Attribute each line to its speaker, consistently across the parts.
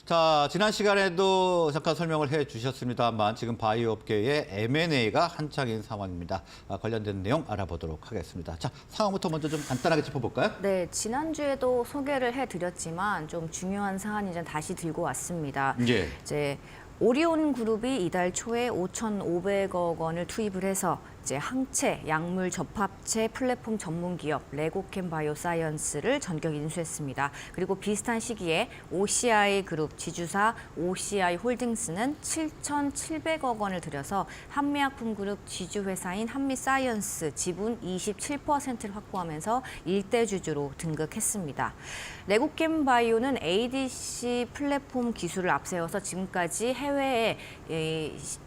Speaker 1: 자, 지난 시간에도 잠깐 설명을 해 주셨습니다만 지금 바이오 업계의 M&A가 한창인 상황입니다. 관련된 내용 알아보도록 하겠습니다. 자, 상황부터 먼저 좀 간단하게 짚어볼까요?
Speaker 2: 네, 지난주에도 소개를 해드렸지만 좀 중요한 사안이 좀 다시 들고 왔습니다.
Speaker 1: 예.
Speaker 2: 이제 오리온 그룹이 이달 초에 5,500억 원을 투입을 해서 이제 항체, 약물 접합체 플랫폼 전문 기업 레고캠 바이오사이언스를 전격 인수했습니다. 그리고 비슷한 시기에 OCI 그룹 지주사 OCI 홀딩스는 7,700억 원을 들여서 한미약품 그룹 지주회사인 한미사이언스 지분 27%를 확보하면서 일대 주주로 등극했습니다. 레고캠 바이오는 ADC 플랫폼 기술을 앞세워서 지금까지 해외에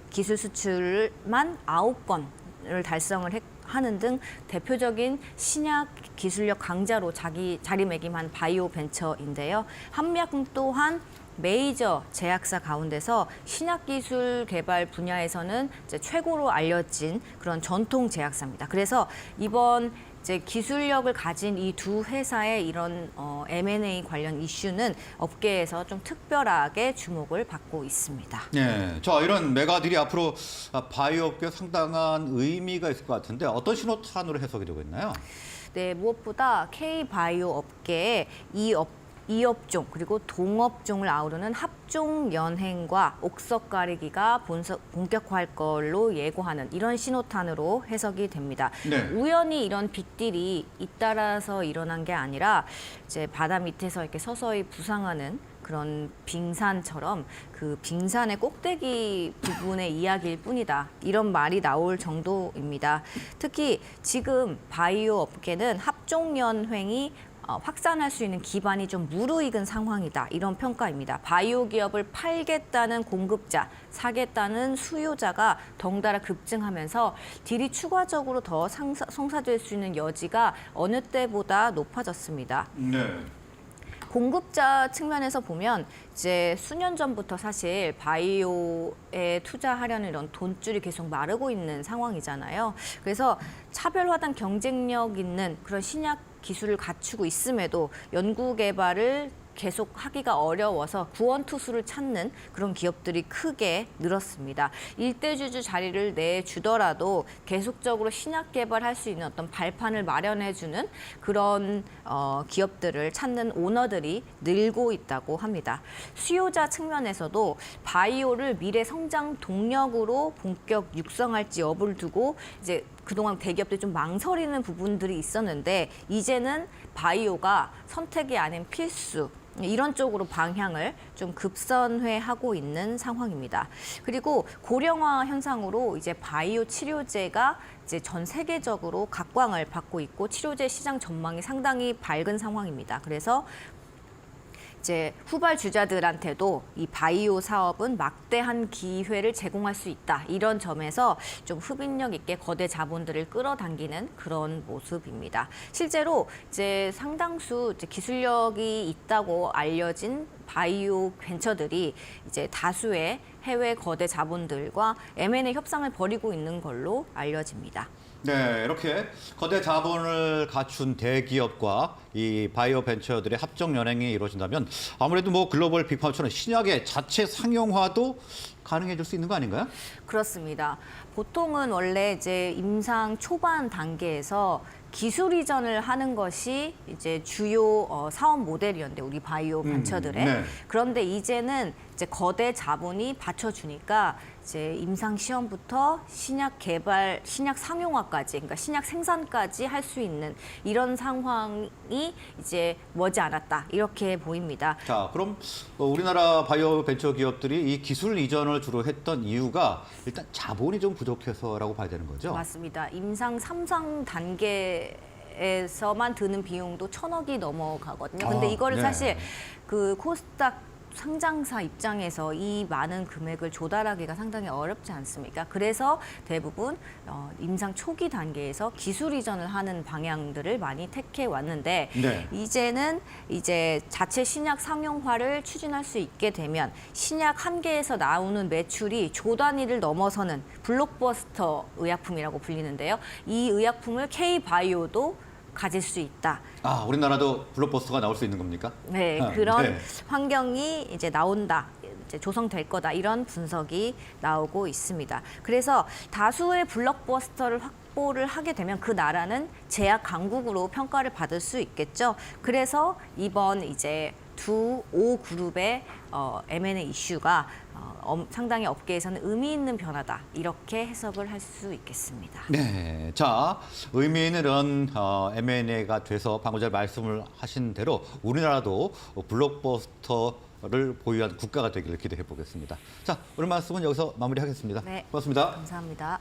Speaker 2: 기술 수출만 9건을 달성을 하는 등 대표적인 신약 기술력 강자로 자리매김한 바이오 벤처인데요. 한미약품 또한 메이저 제약사 가운데서 신약 기술 개발 분야에서는 이제 최고로 알려진 그런 전통 제약사입니다. 그래서 이번 이제 기술력을 가진 이 두 회사의 이런 M&A 관련 이슈는 업계에서 좀 특별하게 주목을 받고 있습니다.
Speaker 1: 네, 자 이런 메가딜이 앞으로 바이오 업계에 상당한 의미가 있을 것 같은데 어떤 신호탄으로 해석이 되고 있나요?
Speaker 2: 네, 무엇보다 K-바이오 업계에 이 업종 그리고 동업종을 아우르는 합종 연행과 옥석 가리기가 본격화할 걸로 예고하는 이런 신호탄으로 해석이 됩니다.
Speaker 1: 네.
Speaker 2: 우연히 이런 빅딜이 잇따라서 일어난 게 아니라 이제 바다 밑에서 이렇게 서서히 부상하는 그런 빙산처럼 그 빙산의 꼭대기 부분의 이야기일 뿐이다. 이런 말이 나올 정도입니다. 특히 지금 바이오 업계는 합종연횡이 확산할 수 있는 기반이 좀 무르익은 상황이다. 이런 평가입니다. 바이오 기업을 팔겠다는 공급자, 사겠다는 수요자가 덩달아 급증하면서 딜이 추가적으로 더 성사될 수 있는 여지가 어느 때보다 높아졌습니다.
Speaker 1: 네.
Speaker 2: 공급자 측면에서 보면 이제 수년 전부터 사실 바이오에 투자하려는 이런 돈줄이 계속 마르고 있는 상황이잖아요. 그래서 차별화된 경쟁력 있는 그런 신약 기술을 갖추고 있음에도 연구 개발을 계속 하기가 어려워서 구원투수를 찾는 그런 기업들이 크게 늘었습니다. 일대주주 자리를 내주더라도 계속적으로 신약 개발할 수 있는 어떤 발판을 마련해주는 그런 기업들을 찾는 오너들이 늘고 있다고 합니다. 수요자 측면에서도 바이오를 미래 성장 동력으로 본격 육성할지 여부를 두고 이제 그동안 대기업들이 좀 망설이는 부분들이 있었는데 이제는 바이오가 선택이 아닌 필수 이런 쪽으로 방향을 좀 급선회하고 있는 상황입니다. 그리고 고령화 현상으로 이제 바이오 치료제가 이제 전 세계적으로 각광을 받고 있고 치료제 시장 전망이 상당히 밝은 상황입니다. 그래서 이제 후발주자들한테도 이 바이오 사업은 막대한 기회를 제공할 수 있다. 이런 점에서 좀 흡인력 있게 거대 자본들을 끌어당기는 그런 모습입니다. 실제로 이제 상당수 이제 기술력이 있다고 알려진 바이오 벤처들이 이제 다수의 해외 거대 자본들과 M&A 협상을 벌이고 있는 걸로 알려집니다.
Speaker 1: 네, 이렇게 거대 자본을 갖춘 대기업과 이 바이오 벤처들의 합종 연행이 이루어진다면 아무래도 뭐 글로벌 빅파처럼 신약의 자체 상용화도 가능해질 수 있는 거 아닌가요?
Speaker 2: 그렇습니다. 보통은 원래 이제 임상 초반 단계에서 기술 이전을 하는 것이 이제 주요 사업 모델이었는데 우리 바이오 벤처들의
Speaker 1: 네.
Speaker 2: 그런데 이제는 이제 거대 자본이 받쳐주니까 이제 임상 시험부터 신약 개발, 신약 상용화까지, 그러니까 신약 생산까지 할 수 있는 이런 상황이 이제 머지않았다 이렇게 보입니다.
Speaker 1: 자, 그럼 우리나라 바이오 벤처 기업들이 이 기술 이전을 주로 했던 이유가 일단 자본이 좀 부족해서라고 봐야 되는 거죠?
Speaker 2: 맞습니다. 임상 3상 단계에서만 드는 비용도 1,000억이 넘어가거든요. 근데 이거를
Speaker 1: 네.
Speaker 2: 사실 그 코스닥 상장사 입장에서 이 많은 금액을 조달하기가 상당히 어렵지 않습니까? 그래서 대부분 임상 초기 단계에서 기술 이전을 하는 방향들을 많이 택해 왔는데
Speaker 1: 네.
Speaker 2: 이제는 이제 자체 신약 상용화를 추진할 수 있게 되면 신약 한 개에서 나오는 매출이 조 단위를 넘어서는 블록버스터 의약품이라고 불리는데요. 이 의약품을 K-바이오도 가질 수 있다.
Speaker 1: 아, 우리나라도 블록버스터가 나올 수 있는 겁니까?
Speaker 2: 네,
Speaker 1: 아,
Speaker 2: 그런
Speaker 1: 네.
Speaker 2: 환경이 이제 나온다. 이제 조성될 거다. 이런 분석이 나오고 있습니다. 그래서 다수의 블록버스터를 확보를 하게 되면 그 나라는 제약 강국으로 평가를 받을 수 있겠죠. 그래서 이번 이제 두 5그룹의 M&A 이슈가 상당히 업계에서는 의미 있는 변화다. 이렇게 해석을 할 수 있겠습니다.
Speaker 1: 네, 자, 의미 있는 이런 M&A가 돼서 방금 전에 말씀을 하신 대로 우리나라도 블록버스터를 보유한 국가가 되기를 기대해 보겠습니다. 자, 오늘 말씀은 여기서 마무리하겠습니다.
Speaker 2: 네.
Speaker 1: 고맙습니다.
Speaker 2: 감사합니다.